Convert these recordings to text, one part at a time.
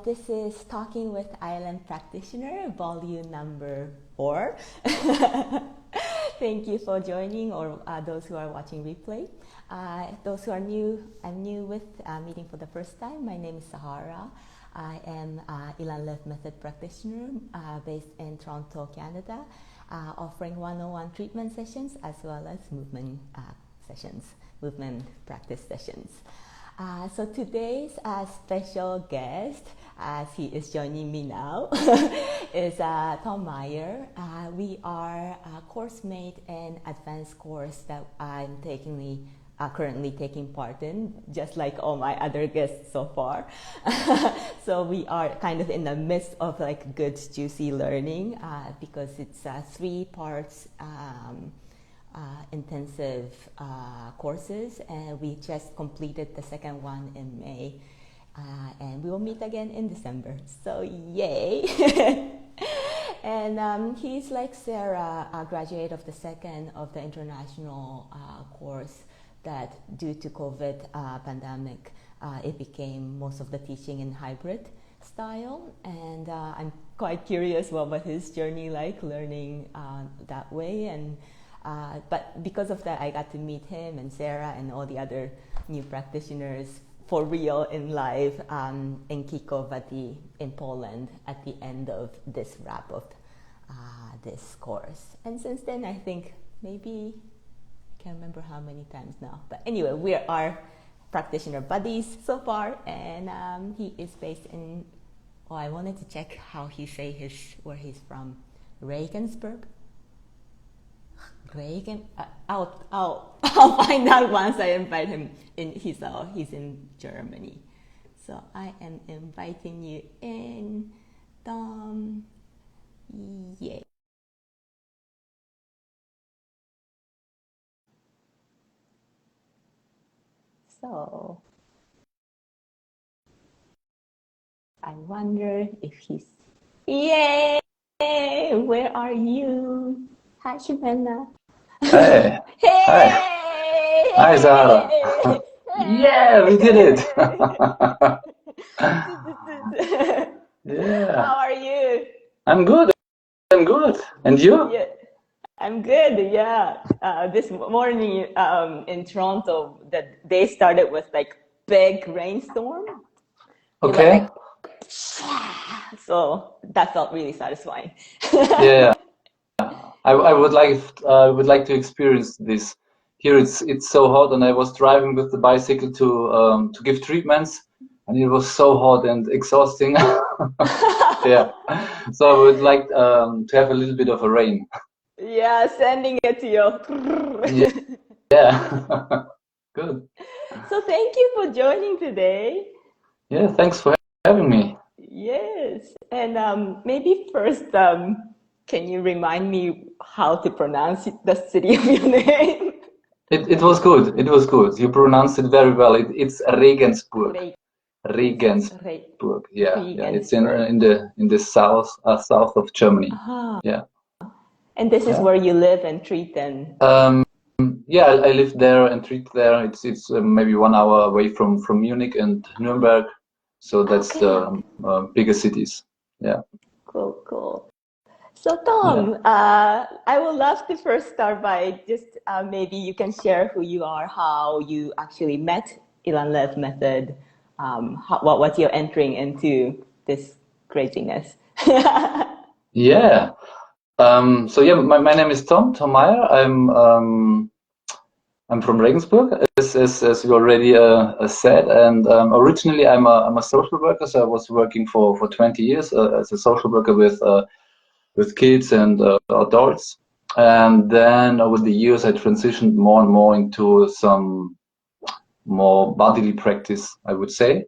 This is Talking with ILM Practitioner, volume number 4. Thank you for joining, or those who are watching replay. Those who are new, I'm new with meeting for the first time. My name is Sahara. I am ILM method practitioner based in Toronto, Canada, offering one-on-one treatment sessions as well as movement sessions, movement practice sessions. So today's special guest, as he is joining me now, is Tom Meier. We are a course mate in advanced course that I'm currently taking part in, just like all my other guests so far. So we are kind of in the midst of like good juicy learning because it's 3 parts intensive courses, and we just completed the second one in May, and we will meet again in December, so yay. And he's like Sarah, a graduate of the second of the international course that due to COVID pandemic it became most of the teaching in hybrid style, and I'm quite curious what was his journey like learning that way. And but because of that, I got to meet him and Sarah and all the other new practitioners for real in live in Kikowati in Poland at the end of this wrap of this course. And since then, I think maybe, I can't remember how many times now. But anyway, we are practitioner buddies so far, and he is based in, I wanted to check how he say where he's from, Regensburg? I'll find out once I invite him in. He's in Germany, so I am inviting you in, Tom. Yay! So I wonder if he's. Yay! Where are you? Hi, Shivana. Hey. Hey! Hi. Hi, Zara. Yeah, we did it. Yeah. How are you? I'm good. I'm good. And you? Yeah, I'm good. Yeah. This morning in Toronto, the day started with like big rainstorm. It was Okay. like, so that felt really satisfying. Yeah. I would like to experience this. Here it's so hot, and I was driving with the bicycle to give treatments, and it was so hot and exhausting. Yeah. So I would like to have a little bit of a rain. Yeah, sending it to you. Yeah. Yeah. Good. So thank you for joining today. Yeah, thanks for having me. Yes, and maybe first, can you remind me how to pronounce the city of your name? It was good. It was good. You pronounced it very well. It's Regensburg. Regensburg. Yeah, yeah. It's in the south of Germany. Yeah. And this is Yeah. where you live and treat then? Yeah, I live there and treat there. It's maybe 1 hour away from Munich and Nuremberg, so that's the bigger cities. Yeah. Cool, cool. So Tom, I would love to first start by just maybe you can share who you are, how you actually met ILM method, what was your entering into this craziness? Yeah. So yeah, my name is Tom Meier. I'm from Regensburg, as you already said, and originally I'm a social worker. So I was working for 20 years as a social worker with kids and adults, and then over the years I transitioned more and more into some more bodily practice, I would say.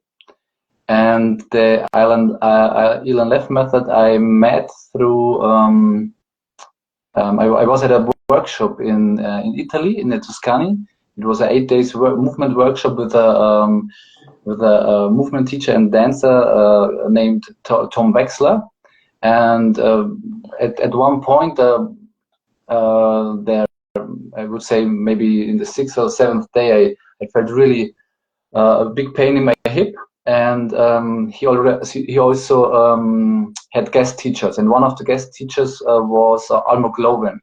And the ILM method I met through. I was at a workshop in Italy, in the Tuscany. It was an 8 days movement workshop with a movement teacher and dancer named Tom Wechsler. And at one point, there, I would say maybe in the 6th or 7th day, I felt really a big pain in my hip, and he also had guest teachers, and one of the guest teachers was Almog Loven.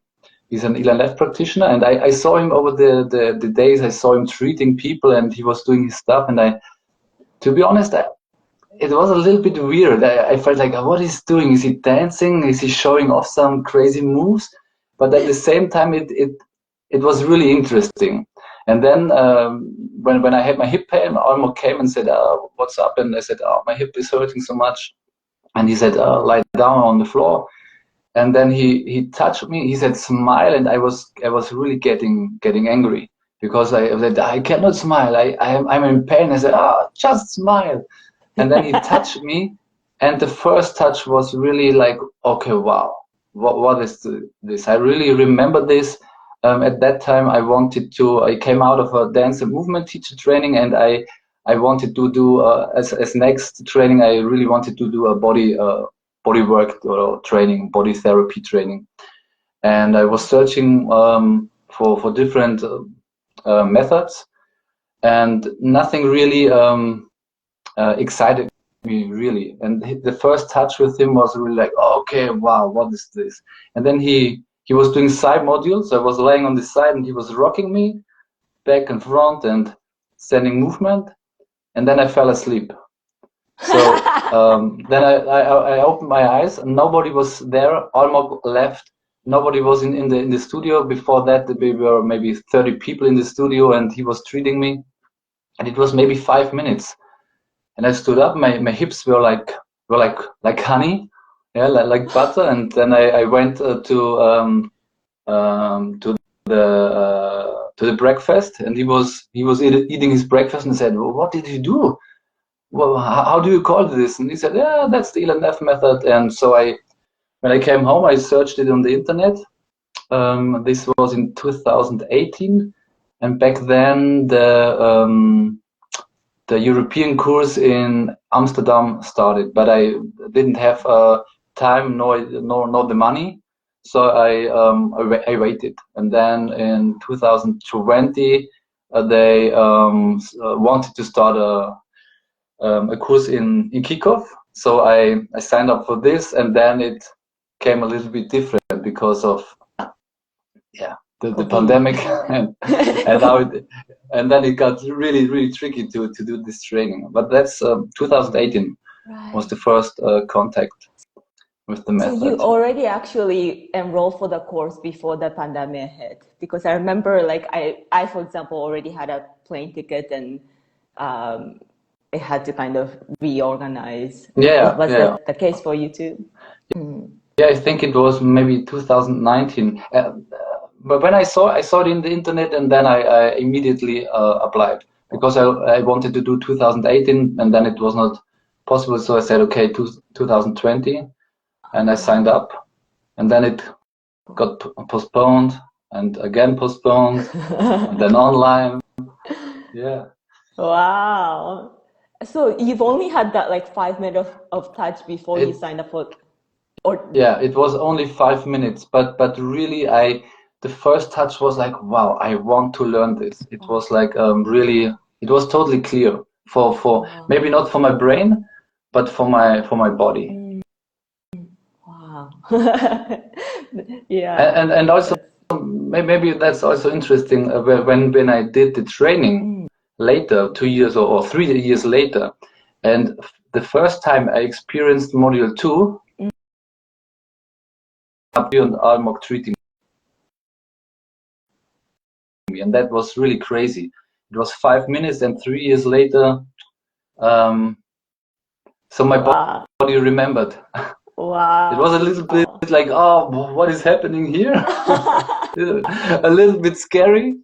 He's an ILM practitioner, and I saw him over the days. I saw him treating people, and he was doing his stuff. And to be honest, it was a little bit weird. I felt like, what is he doing? Is he dancing? Is he showing off some crazy moves? But at the same time, it was really interesting. And then when I had my hip pain, Almo came and said, "What's up?" And I said, "Oh, my hip is hurting so much." And he said, "Lie down on the floor." And then he touched me. He said, "Smile," and I was really getting angry because I said, "I cannot smile. I'm in pain." I said, "Oh, just smile." And then he touched me, and the first touch was really like, okay, wow, what is this? I really remember this. At that time, I came out of a dance and movement teacher training, and I wanted to do as next training. I really wanted to do a body work or training, body therapy training, and I was searching for different methods, and nothing really excited me really. And the first touch with him was really like, oh, okay, wow, what is this? And then he was doing side modules. I was laying on the side, and he was rocking me back and front and standing movement, and then I fell asleep. So then I opened my eyes, and nobody was there. Almog left. Nobody was in the studio. Before that, there were maybe 30 people in the studio, and he was treating me, and it was maybe 5 minutes. And I stood up. My hips were like honey, yeah, like butter. And then I went to the breakfast, and he was eating his breakfast, and said, "Well, what did you do? Well, how do you call this?" And he said, "Yeah, that's the ILM method." And so when I came home, I searched it on the internet. This was in 2018, and back then the European course in Amsterdam started, but I didn't have time nor the money, so I waited. And then in 2020, they wanted to start a course in Kickoff, so I signed up for this, and then it came a little bit different because of the pandemic, and then it got really tricky to do this training. But that's 2018 was the first contact with the method. So you already actually enrolled for the course before the pandemic hit? Because I remember, like I for example, already had a plane ticket, and it had to kind of reorganize. Yeah, was that the case for you too? Yeah, I think it was maybe 2019. But when I saw it in the internet, and then I immediately applied, because I wanted to do 2018, and then it was not possible. So I said, okay, 2020, and I signed up, and then it got postponed, and again postponed, and then online. Yeah. Wow. So you've only had that like 5 minutes of touch before you signed up for, or yeah, it was only 5 minutes, but really the first touch was like, wow, I want to learn this. It was like really, it was totally clear for maybe not for my brain, but for my body. Wow. Yeah. And also maybe that's also interesting when I did the training later, 2 years or 3 years later, and the first time I experienced module 2, and Almog treating me, and that was really crazy. It was 5 minutes, and 3 years later, so my body remembered. Wow. It was a little bit like, oh, what is happening here? A little bit scary,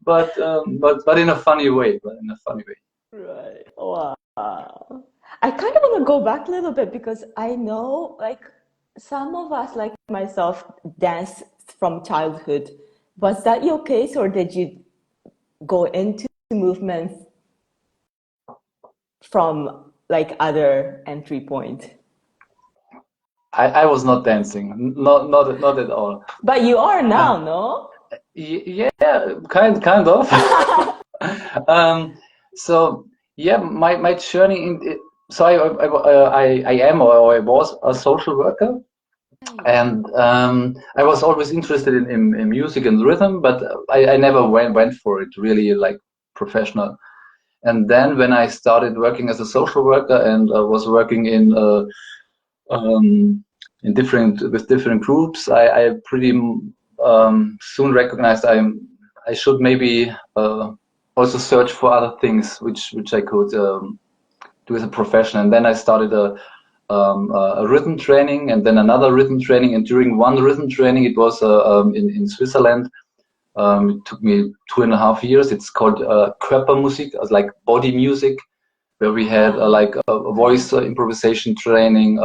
but in a funny way. Right. Wow. I kind of want to go back a little bit, because I know, like, some of us, like myself, dance from childhood. Was that your case, or did you go into movements from like other entry point? I was not dancing, not at all. But you are now, no? Yeah, kind of. So Yeah, my journey so I am or I was a social worker, and I was always interested in music and rhythm, but I never went for it really like professional. And then when I started working as a social worker and was working um, in different groups, I pretty soon recognized I should maybe also search for other things which I could do as a profession. And then I started a rhythm training, and then another rhythm training. And during one rhythm training, it was in Switzerland. It took me 2.5 years. It's called Körpermusik, like body music, where we had like a voice improvisation training,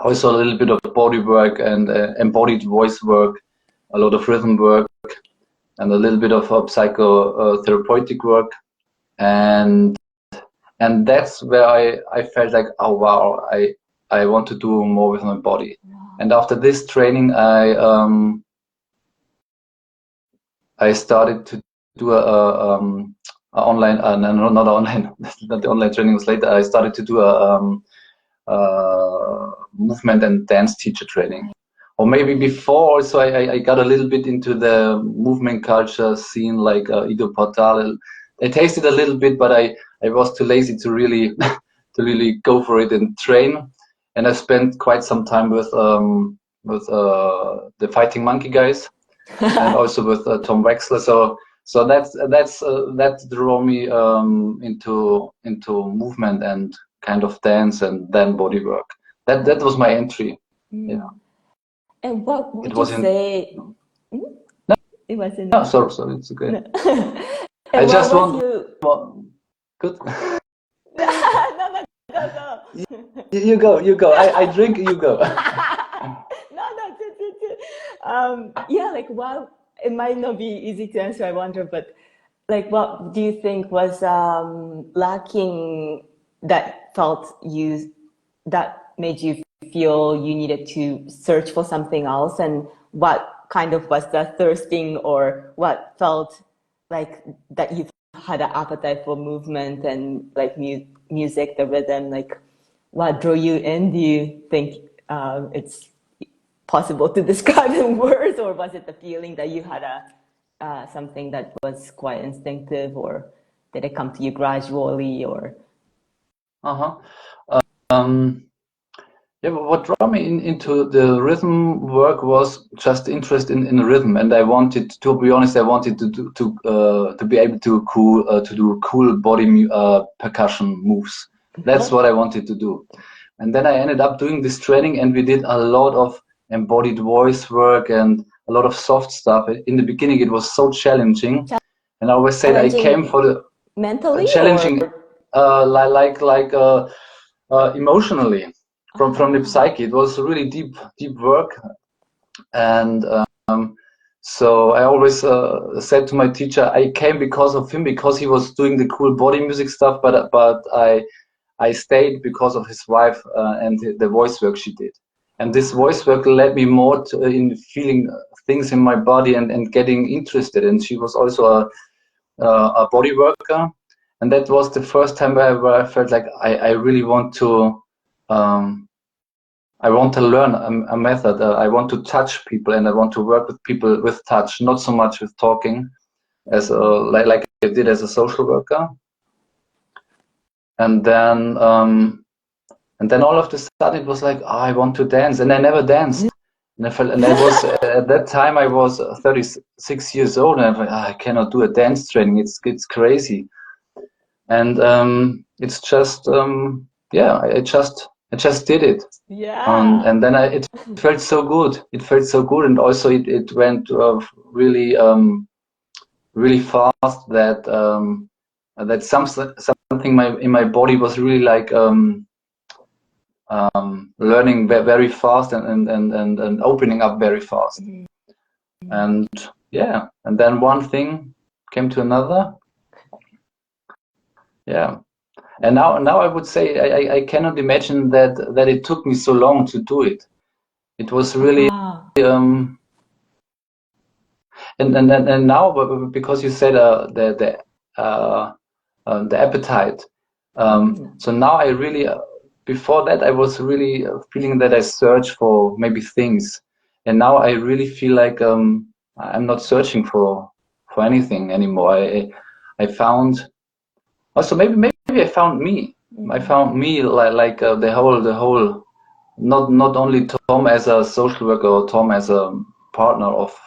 also a little bit of body work and embodied voice work, a lot of rhythm work, and a little bit of psychotherapeutic work. And that's where I felt like, oh wow, I want to do more with my body. And after this training, I started to do a online, no, not online, not the online training was later. I started to do movement and dance teacher training. Or maybe before also I got a little bit into the movement culture scene, like Ido Portal. I tasted a little bit, but I was too lazy to really to really go for it and train. And I spent quite some time with the Fighting Monkey guys and also with Tom Wexler. So that drew me into movement and kind of dance and then body work. That was my entry. Yeah. And what would It you was in. say? No, It was in. no, sorry, it's okay. No. I And what just was want. you? Good. No, go. You go. You go. I drink. You go. No, two. Yeah, like what? It might not be easy to answer, I wonder, but like, what do you think was lacking that made you feel you needed to search for something else, and what kind of was the thirsting, or what felt like that you had an appetite for movement and like music, the rhythm, like what drew you in? Do you think it's possible to describe in words, or was it the feeling that you had something that was quite instinctive, or did it come to you gradually, or? Uh-huh. Um, yeah, but what drew me into the rhythm work was just interest in rhythm, and I wanted, to be honest, I wanted to be able to do cool body percussion moves. That's what I wanted to do. And then I ended up doing this training, and we did a lot of embodied voice work and a lot of soft stuff. In the beginning, it was so challenging, and I always said I came Challenging for the mentally, or? challenging, emotionally, from the psyche. It was really deep work, and so I always said to my teacher, I came because of him, because he was doing the cool body music stuff, but I stayed because of his wife and the voice work she did. And this voice work led me more in feeling things in my body and getting interested. And she was also a body worker. And that was the first time where I felt like I really want to learn a method. I want to touch people, and I want to work with people with touch, not so much with talking, as like I did as a social worker. And then all of a sudden it was like, oh, I want to dance, and I never danced. And I was at that time I was 36 years old, and I was like, oh, I cannot do a dance training. It's crazy. And it's just yeah, I just did it. Yeah. And then it felt so good. It felt so good, and also it went really really fast, that that something in my body was really like learning very fast and opening up very fast. And yeah, and then one thing came to another. Yeah. And now I would say I cannot imagine that it took me so long to do it. It was really and now, because you said the the appetite. So now I really, before that, I was really feeling that I search for maybe things, and now I really feel like I'm not searching for anything anymore. I found also maybe I found me. I found me like the whole not only Tom as a social worker or Tom as a partner of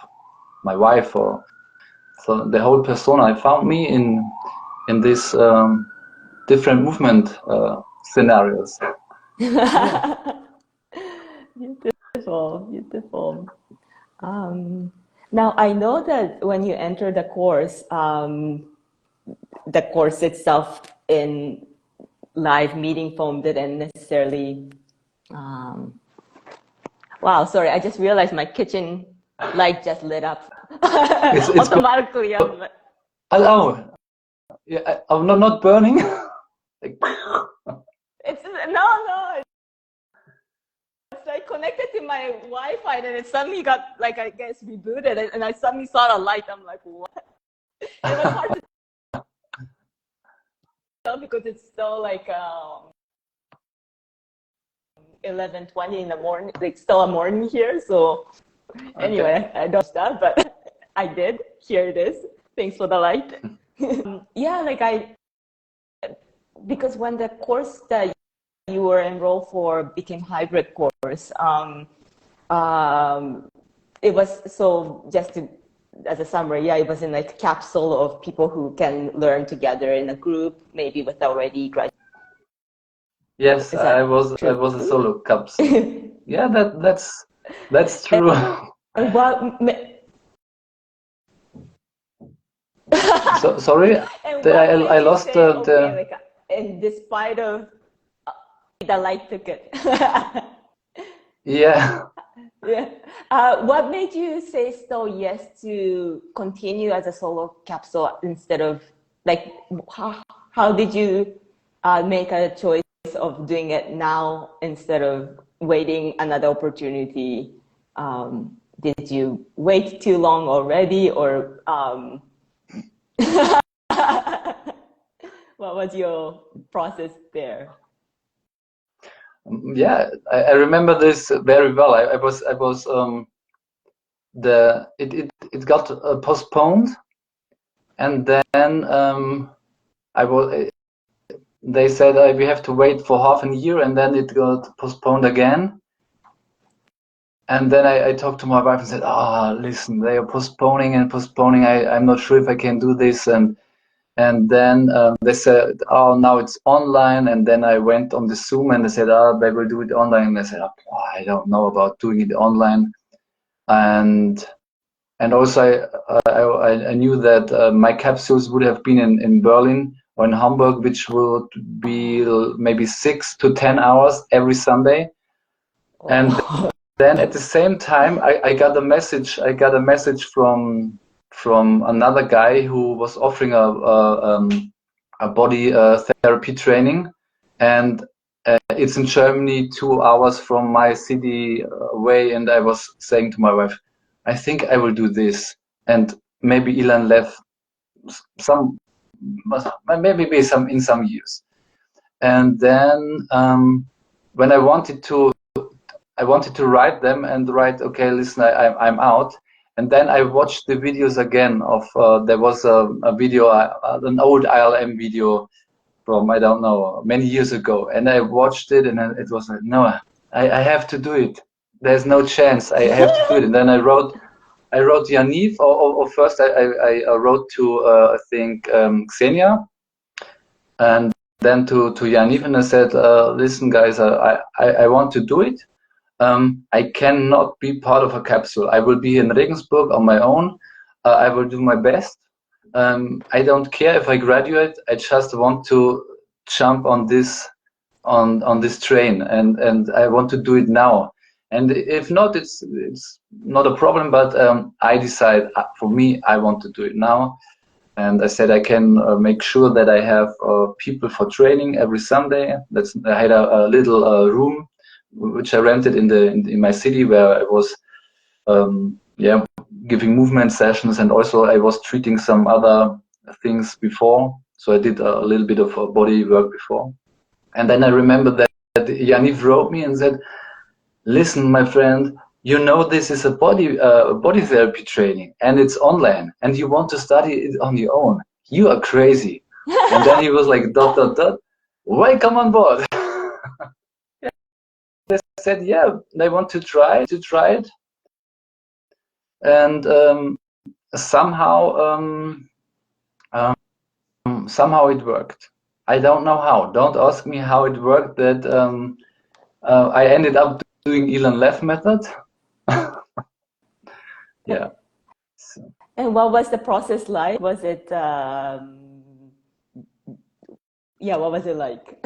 my wife, or so the whole persona. I found me in this different movement scenarios. Beautiful, beautiful. Now I know that when you enter the course itself in live meeting foam didn't necessarily. Wow, sorry, I just realized my kitchen light just lit up It's automatically. oh, yeah, I'm not burning. Like, It's no. It's like connected to my Wi-Fi, and it suddenly got like I guess rebooted, and I suddenly saw the light. I'm like, what? It was hard to tell because it's still like 11:20 in the morning, like still a morning here. So anyway, I don't stop, but I did. Here it is. Thanks for the light. Yeah, like because when the course that you were enrolled for became hybrid course, it was so just to, as a summary, yeah, it was in like a capsule of people who can learn together in a group, maybe with already graduated. yes, I was a solo capsule. Yeah, that's true. And what? So sorry, I lost say, the. Okay, like, and despite of the light took it. Yeah. Yeah. What made you say still yes to continue as a solo capsule instead of like how did you make a choice of doing it now instead of waiting another opportunity? Did you wait too long already, or what was your process there? Yeah, I remember this very well. I was it got postponed, and then I was they said we have to wait for half a year, and then it got postponed again. And then I talked to my wife and said, listen, they are postponing and postponing. I'm not sure if I can do this. And then they said, oh, now it's online. And then I went on the Zoom and they said, they will do it online. And I said, I don't know about doing it online. And also I knew that my capsules would have been in Berlin or in Hamburg, which would be maybe 6 to 10 hours every Sunday. And then at the same time, I got a message. I got a message from another guy who was offering a body therapy training, and it's in Germany, 2 hours from my city away. And I was saying to my wife, I think I will do this, and maybe ILM left maybe in some years. And then when I wanted to write them and write, okay, listen, I'm out. And then I watched the videos again of, there was a video, an old ILM video from, I don't know, many years ago. And I watched it and it was like, no, I have to do it. There's no chance. I have to do it. And then I wrote Yaniv, or first I wrote to, I think, Xenia. And then to Yaniv, and I said, listen, guys, I want to do it. I cannot be part of a capsule. I will be in Regensburg on my own. I will do my best. I don't care if I graduate. I just want to jump on this this train, and I want to do it now. And if not, it's not a problem. But I decide, for me, I want to do it now. And I said I can make sure that I have people for training every Sunday. I had a little room which I rented in my city, where I was giving movement sessions, and also I was treating some other things before. So I did a little bit of body work before. And then I remember that Yaniv wrote me and said, listen, my friend, you know this is a body therapy training and it's online and you want to study it on your own. You are crazy. And then he was like, ... welcome on board. They said, yeah, they want to try it. And somehow it worked. I don't know how. Don't ask me how it worked. That I ended up doing ILM left method. Yeah. So. And what was the process like? Was it yeah, what was it like?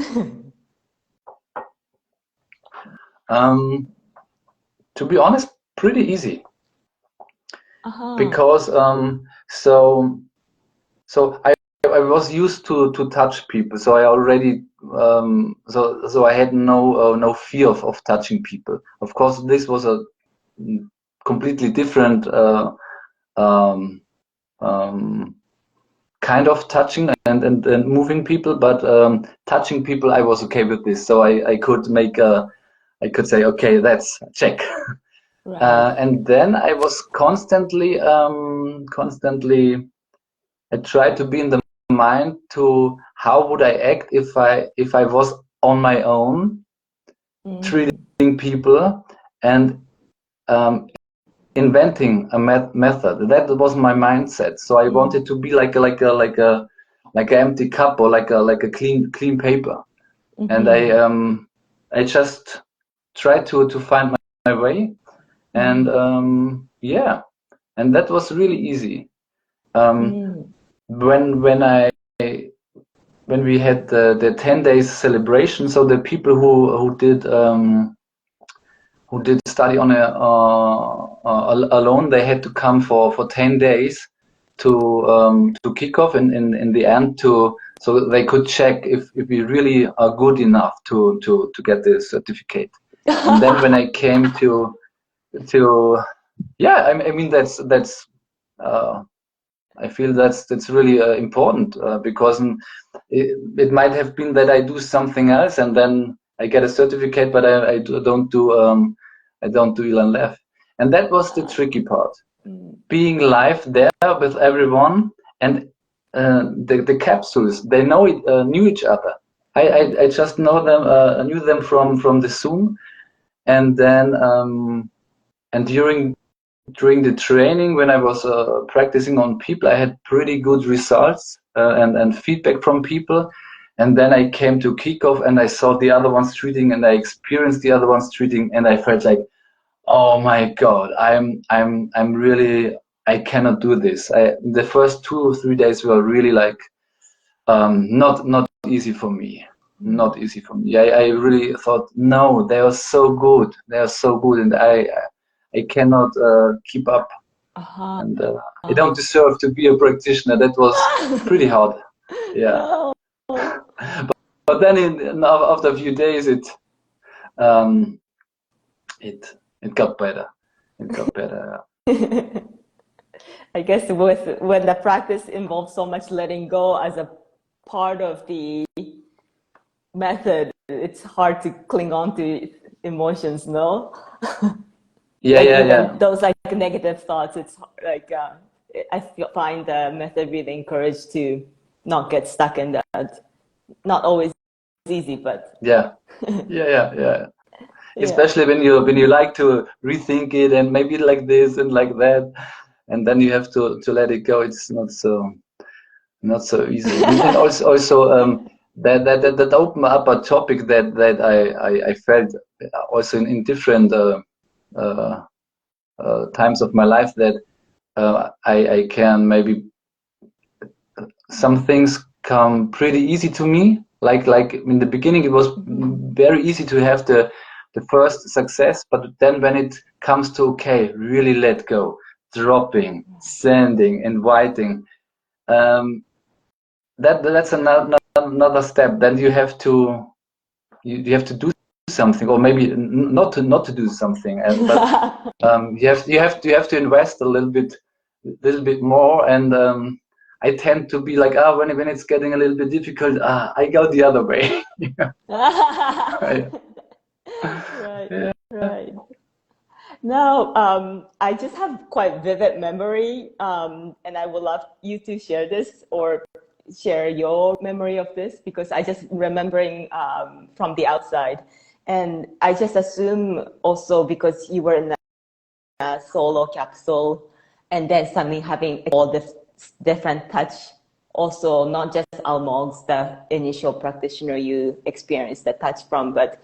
To be honest, pretty easy. Because so I was used to touch people, so I already so I had no fear of touching people. Of course, this was a completely different kind of touching and moving people, but touching people, I was okay with this. So I could make I could say, okay, that's check. Right. And then I was constantly I tried to be in the mind to how would I act if I was on my own, treating people and inventing a method. That was my mindset. So I wanted to be like an empty cup or like a clean paper. And I just tried to find my way. And yeah, and that was really easy. When we had the 10 days celebration, so the people who did study on alone, they had to come for 10 days to kick off in the end, so they could check if we really are good enough to get the certificate. And then when I came to yeah, I mean that's I feel that's really important because it might have been that I do something else and then I get a certificate, but I don't do ILM left, and that was the tricky part. Being live there with everyone, and the capsules, they knew each other. I just knew them from the Zoom, and then and during the training, when I was practicing on people, I had pretty good results and feedback from people. And then I came to kickoff and I saw the other ones treating and I experienced the other ones treating and I felt like, oh my God, I'm really, I cannot do this. The first 2 or 3 days were really like not easy for me. Not easy for me. I really thought, no, they are so good. They are so good, and I cannot keep up. And I don't deserve to be a practitioner. That was pretty hard. Yeah. No. But then after a few days, it got better. It got better. I guess when the practice involves so much letting go as a part of the method, it's hard to cling on to emotions, no? Yeah. Those like negative thoughts, it's like I find the method really encouraged to not get stuck in that. Not always easy, but yeah. Especially when you like to rethink it and maybe like this and like that, and then you have to let it go. It's not so easy. And also that opened up a topic that I felt also in different times of my life, that I can maybe some things come pretty easy to me. Like in the beginning, it was very easy to have the first success, but then when it comes to really let go, dropping, sending, inviting, that's another step. Then you have to do something, or maybe not to do something, but you have to invest a little bit more, and I tend to be like, when it's getting a little bit difficult, I go the other way. Right. Right, Yeah. right. Now, I just have quite vivid memory, and I would love you to share this or share your memory of this because I just remembering from the outside, and I just assume also because you were in a solo capsule, and then suddenly having all this different touch, also not just Almogs, the initial practitioner you experienced the touch from, but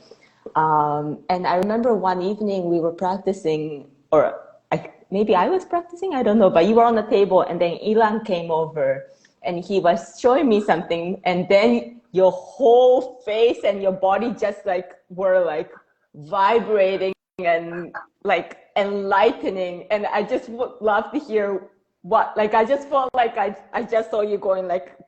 and I remember one evening we were practicing, or maybe I was practicing, I don't know, but you were on the table and then Ilan came over and he was showing me something and then your whole face and your body just like were like vibrating and like enlightening. And I just would love to hear what, like, I just felt like I just saw you going like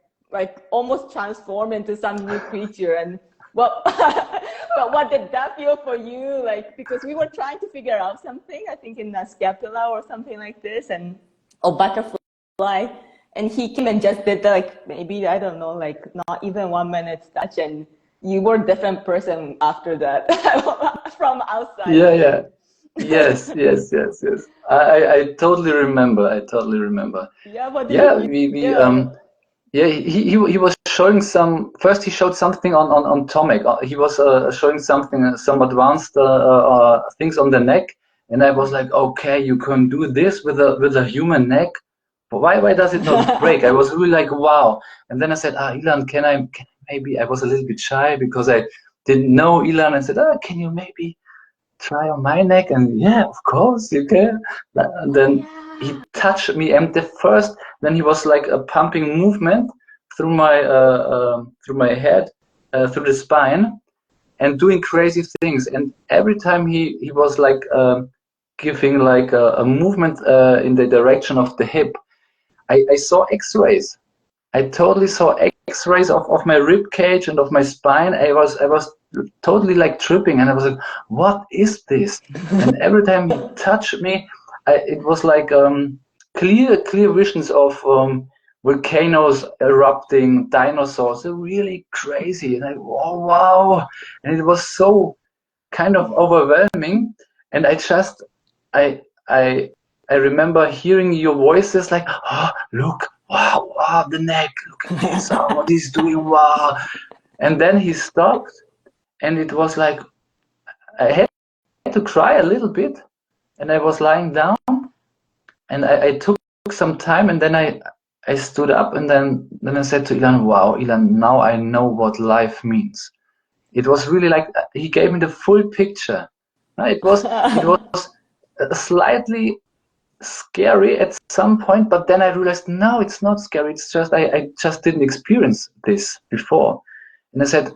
almost transform into some new creature. And well, but what did that feel for you? Like, because we were trying to figure out something, I think in the scapula or something like this, and or butterfly, and he came and just did like maybe I don't know, like not even 1 minute touch, and you were a different person after that from outside. Yeah, yeah. Yes, yes, yes, yes. I totally remember. I totally remember. Yeah, what did Yeah, he we feel? yeah, he was showing some. First, he showed something on Tomek. He was showing something, some advanced things on the neck, and I was like, okay, you can do this with a human neck. But why does it not break? I was really like, wow. And then I said, Ilan, can maybe? I was a little bit shy because I didn't know Ilan. I said, can you maybe try on my neck? And yeah, of course you can. And Oh then he yeah. touched me, and then he was like a pumping movement through my head, through the spine, and doing crazy things. And every time he was like giving like a movement in the direction of the hip, I saw X-rays. I totally saw X-rays of my rib cage and of my spine. I was totally like tripping, and I was like, "What is this?" And every time he touched me, it was like clear visions of volcanoes erupting, dinosaurs. They're really crazy, and wow, and it was so kind of overwhelming. And I I I remember hearing your voices like, oh, look, wow, the neck, look at this, what he's doing, wow. And then he stopped, and it was like, I had to cry a little bit, and I was lying down, and I took some time, and then I stood up, and then I said to Ilan, wow, Ilan, now I know what life means. It was really like, he gave me the full picture. It was slightly scary at some point, but then I realized, no, it's not scary. It's just I just didn't experience this before, and I said,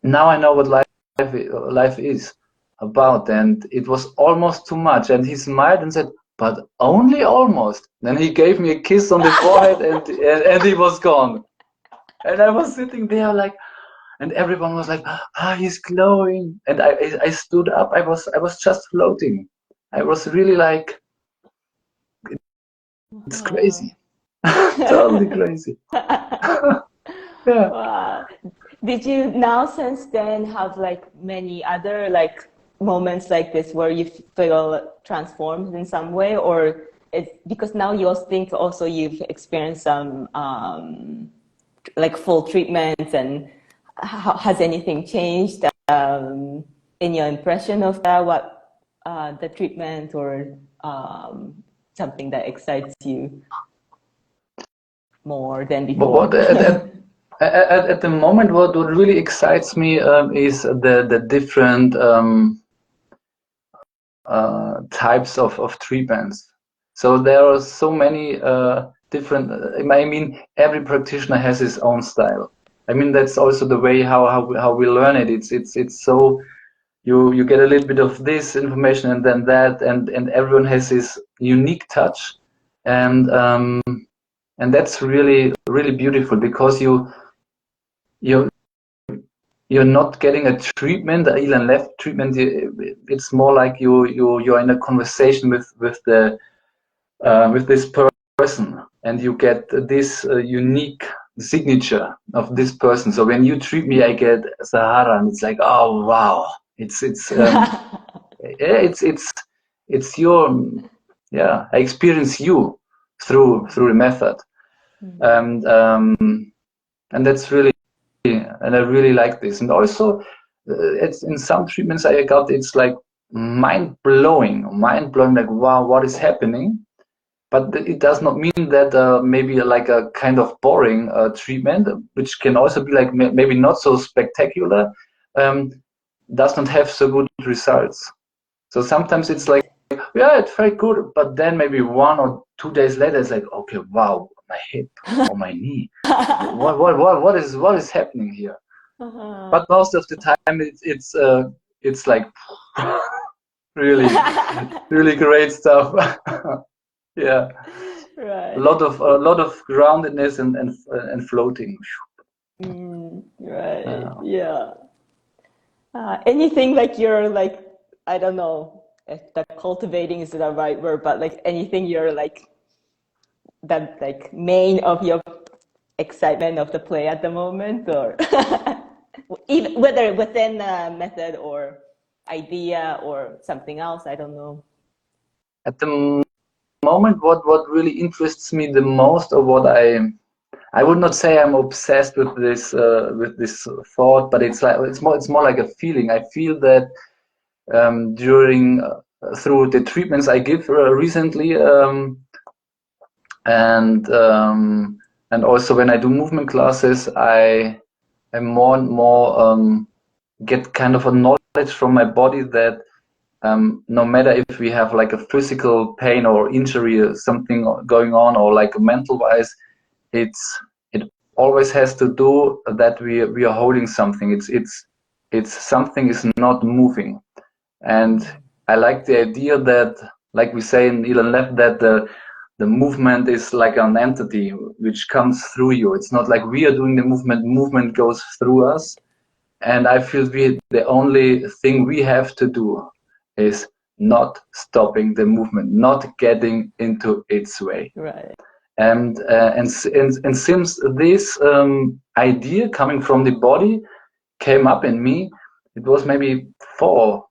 now I know what life is about. And it was almost too much. And he smiled and said, but only almost. Then he gave me a kiss on the forehead, and he was gone. And I was sitting there like, and everyone was like, he's glowing. And I stood up. I was just floating. I was really like, it's crazy. Totally crazy. Yeah. Wow. Did you now since then have like many other like moments like this where you feel transformed in some way, or it's because now you also think also you've experienced some like full treatments, and how, has anything changed in your impression of that? What the treatment or something that excites you more than But before? at the moment, what really excites me is the different types of treatments. So there are so many different. I mean, every practitioner has his own style. I mean, that's also the way how we learn it. It's so you get a little bit of this information and then that, and everyone has his unique touch, and that's really beautiful because you you're not getting a treatment, a Ilan left treatment. It's more like you're in a conversation with this person, and you get this unique signature of this person. So when you treat me, I get Sahara, and it's like, oh wow, yeah, it's your, yeah, I experience you through the method, and that's really, and I really like this. And also, it's in some treatments I got, it's like mind blowing, like wow, what is happening? But it does not mean that maybe like a kind of boring treatment, which can also be like maybe not so spectacular, um, does not have so good results. So sometimes it's like, yeah, it felt good, but then maybe 1 or 2 days later, it's like, okay, wow, my hip or my knee, what is happening here? But most of the time, it's like really, really great stuff. Yeah, Right. a lot of groundedness and floating. Right. Yeah. Anything like you're like, I don't know if the cultivating is the right word, but like anything you're like that like main of your excitement of the play at the moment, or even whether within a method or idea or something else, I don't know. At the moment, what really interests me the most, or what I would not say I'm obsessed with this thought, but it's more like a feeling. I feel that during through the treatments I give recently, and also when I do movement classes, I am more and more get kind of a knowledge from my body that no matter if we have like a physical pain or injury or something going on, or like mental wise, it always has to do that we are holding something. It's something is not moving, and I like the idea that, like we say in ILM, that the movement is like an entity which comes through you. It's not like we are doing the movement goes through us. And I feel the only thing we have to do is not stopping the movement, not getting into its way. Right. And since this idea coming from the body came up in me, it was maybe 4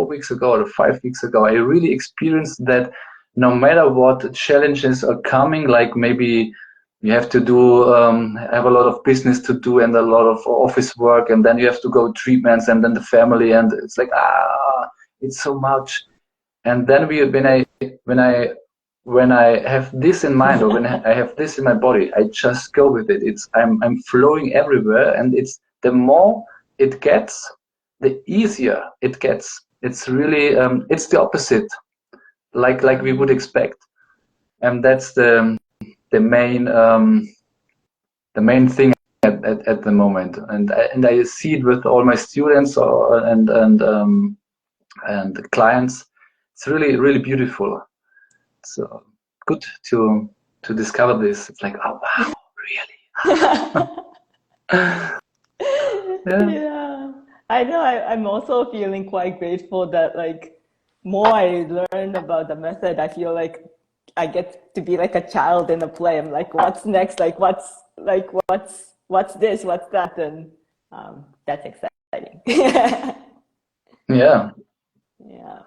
weeks ago or 5 weeks ago, I really experienced that no matter what challenges are coming, like maybe you have to do have a lot of business to do and a lot of office work, and then you have to go treatments, and then the family, and it's like it's so much. And then when I have this in mind, or when I have this in my body, I just go with it. I'm flowing everywhere, and it's the more it gets, the easier it gets. It's really it's the opposite, like we would expect, and that's the main thing at the moment. And I see it with all my students and clients. It's really, really beautiful. So good to discover this. It's like, oh wow, really? Yeah. Yeah, I know. I'm also feeling quite grateful that like more I learn about the method, I feel like I get to be like a child in a play. I'm like, what's next? What's this? What's that? And that's exciting. Yeah. Yeah.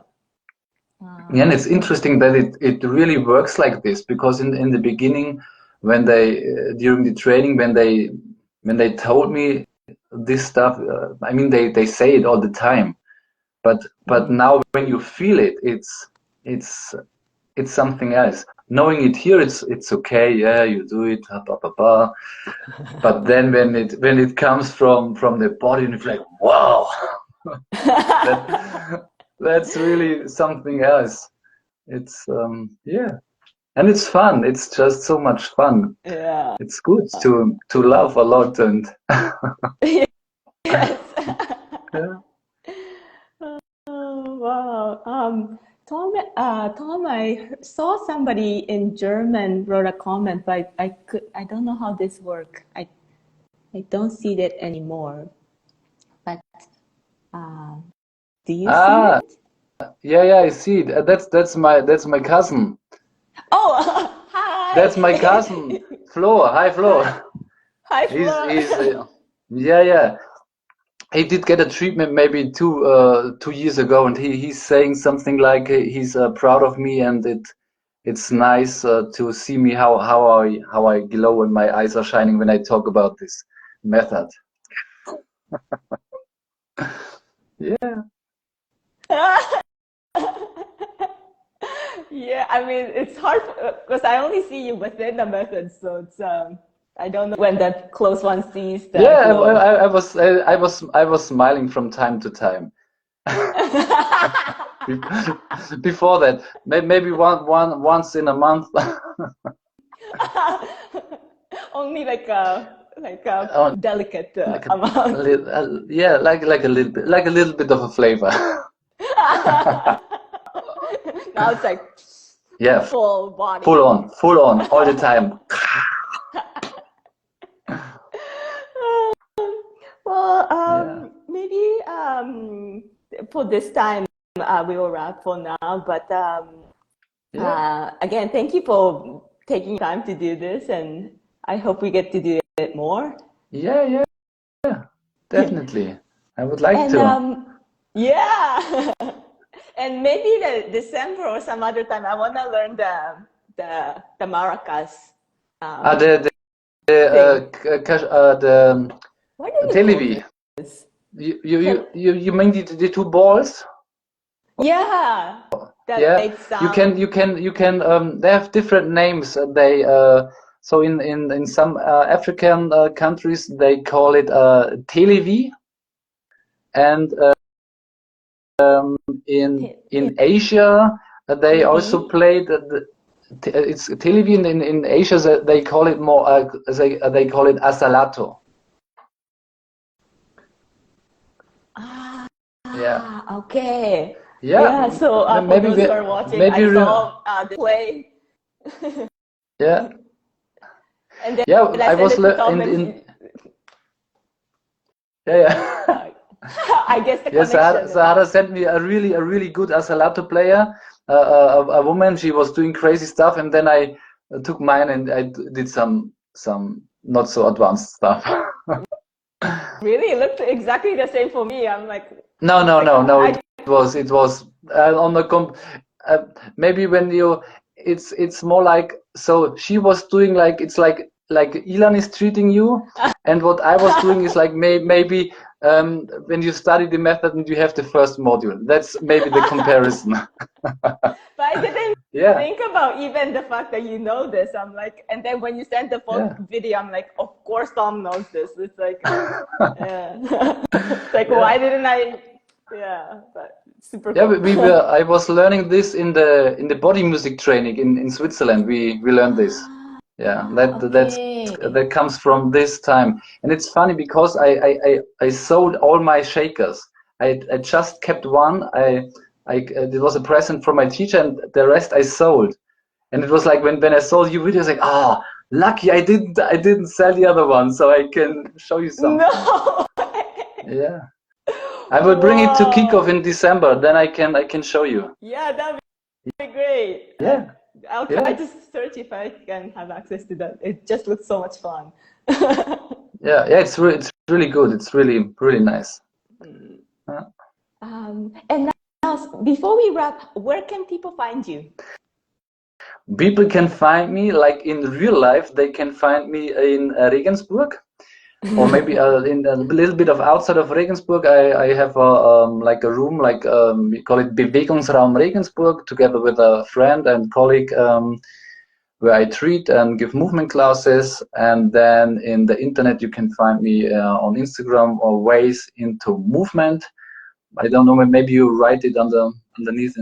Yeah, and it's interesting that it really works like this, because in the beginning, when they during the training, when they told me this stuff, I mean they say it all the time, but now when you feel it, it's something else. Knowing it here, it's okay. Yeah, you do it, blah, blah, blah, blah. But then when it comes from the body, and it's like, wow, that's really something else. It's yeah, and it's fun. It's just so much fun. Yeah. It's good to laugh a lot, and Yes. yeah. Oh, wow. Tom, I saw somebody in German wrote a comment, but I don't know how this works. I don't see that anymore. But uh, do you see Ah, it? yeah, I see it. That's my cousin. Oh, That's my cousin, Flo. Hi, Flo. Hi, Flo. Yeah. He did get a treatment maybe 2 years ago, and he's saying something like he's proud of me, and it's nice to see me how I glow and my eyes are shining when I talk about this method. Yeah. Yeah, I mean, it's hard because I only see you within the method, so it's I don't know when that close one sees the Yeah, glow. I was smiling from time to time. Before that, maybe once in a month. Only like a Oh, delicate like amount. yeah, like a little bit of a flavor. Now it's like Yeah, full body. full on, all the time. Well, Yeah, maybe for this time we will wrap for now. But yeah, again, thank you for taking time to do this, and I hope we get to do it more. yeah, definitely. I would like And to. yeah, and maybe the December or some other time, I want to learn the maracas Ah, thing. the What do you call televi. this? You mean the two balls? Yeah, that Yeah, makes sound. you can they have different names. They so in some African countries they call it televi, and in Asia they also TV. played it's televi. In Asia they call it more they call it asalato. Ah, Yeah, okay. yeah. Yeah, so for Maybe those who are watching, maybe I saw the play, yeah, and then yeah. I I sent was it to Tom, and in yeah. uh, I guess the Yes, connection. Sahara sent me a really good Asalato player, a woman. She was doing crazy stuff, and then I took mine and I did some not so advanced stuff. Really, it looked exactly the same for me. I'm like, No. I It was on the maybe when you it's more like so she was doing like it's like Ilan is treating you, and what I was doing is like maybe when you study the method and you have the first module. That's maybe the comparison. but I didn't Yeah, think about even the fact that you know this. I'm like, and then when you sent the full yeah, video, I'm like, of course Tom knows this. It's like, yeah, it's like yeah. why didn't I? Yeah, but super Yeah, cool. we were. I was learning this in the body music training in Switzerland. We learned this. Yeah, Okay. that comes from this time, and it's funny because I sold all my shakers. I just kept one. It was a present from my teacher, and the rest I sold. And it was like when I saw your videos, like lucky I didn't sell the other one, so I can show you something. No. Yeah, I will bring it to kickoff Wow. in December. Then I can show you. Yeah, that'd be great. Yeah, I'll try yeah. to search if I can have access to that. It just looks so much fun. Yeah. It's really good. It's really nice. Uh, And now, before we wrap, where can people find you? People can find me like in real life. They can find me in Regensburg, or maybe in a little bit of outside of Regensburg. I have like a room, like we call it Bewegungsraum Regensburg, together with a friend and colleague, where I treat and give movement classes. And then in the internet, you can find me on Instagram or Ways into Movement. I don't know, maybe you write it underneath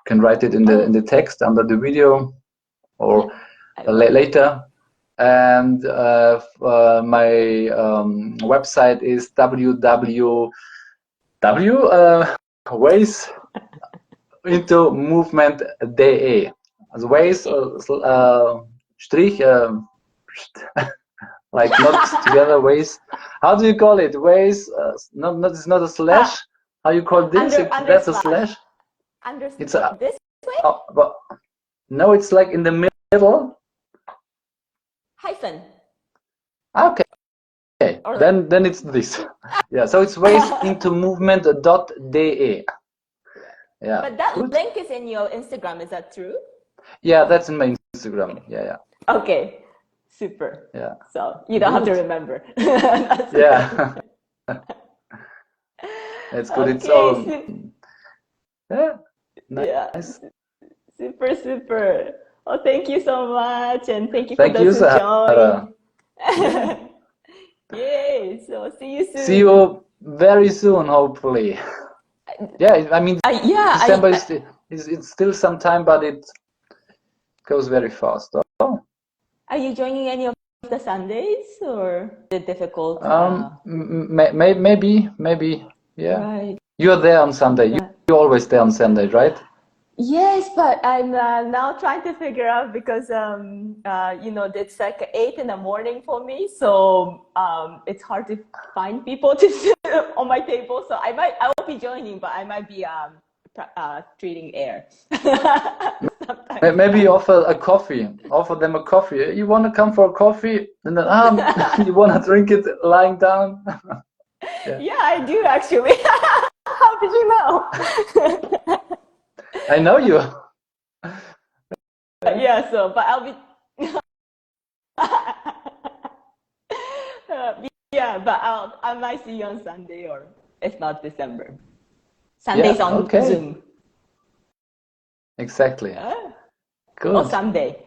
can write it in the Oh, text under the video yeah, or I will. later. And my website is www ways into movement.de. Also ways strich like not together ways. How do you call it? Ways not it's not a slash. Ah, How you call this? under That's a slash. slash. Under It's what, this way? but no, it's like in the middle. hyphen. Okay. Okay, Or then it's this. Yeah, so it's waste into movement.de. Yeah, but that good. link is in your Instagram, is that true? Yeah, that's in my Instagram. Yeah. Okay, super. Yeah. So you don't have to Good. remember. That's Yeah. great. It's good. It's Okay, all. Yeah. yeah, Nice. super, super. Well, thank you so much, and thank you for Thank you, those who Sahara. joined. Yeah. Yay! So see you See soon. you very soon, hopefully. Yeah, I mean, Yeah, December is it's still some time, but it goes very fast. Oh. are you joining any of the Sundays or the difficult? Maybe. Yeah. Right. You're there on Sunday. You're always there on Sunday, right? Yes, but I'm now trying to figure out because it's like 8 in the morning for me, so it's hard to find people to sit on my table. So I will be joining, but I might be treating air. Sometimes. Maybe offer them a coffee. You want to come for a coffee? And then you want to drink it lying down? Yeah. Yeah, I do actually. How did you know? I know you. Yeah, so but I'll be yeah, but I might see you on Sunday or if not December. Sundays Yeah, on okay. Zoom. Exactly. Or Good. Sunday.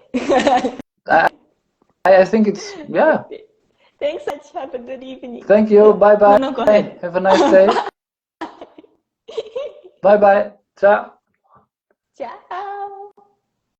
I think it's, yeah. Okay. Thanks so much. Have a good evening. Thank you. Bye-bye. No, go ahead. Have a nice day. Bye-bye. Ciao. Ciao.